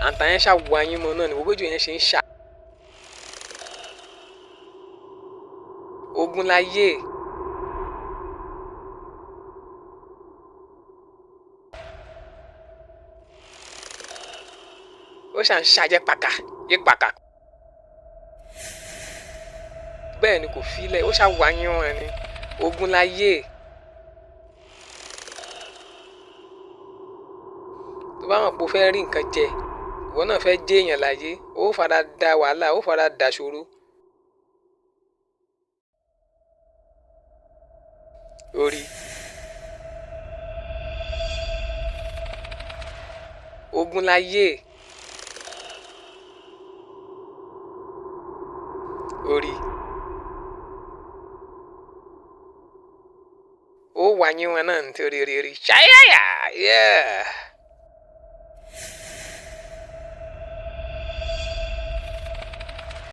àǹtà yẹn ṣàwọ̀ ayín mọ́ náà ni gbogbo ìjọ yẹn ṣe ń ṣà. Ogun láyé. Ó ṣà ń ṣàjẹ́ pàkà yé pàkà. Bẹ́ẹ̀ ni kò filẹ̀ ó ṣàwọ̀ ayín wọn ni. Ogun láyé. Tó bá mọ̀ pé o fẹ́ rí nǹkan jẹ, ìwọ náà fẹ́ jẹ́ èèyàn láyé, ó fara da wàhálà, ó fara da ṣòro. Orí. Ogun láyé. Orí. Ó wà yín wọn náà nítorí rí. Ṣáyáyà! Yeah.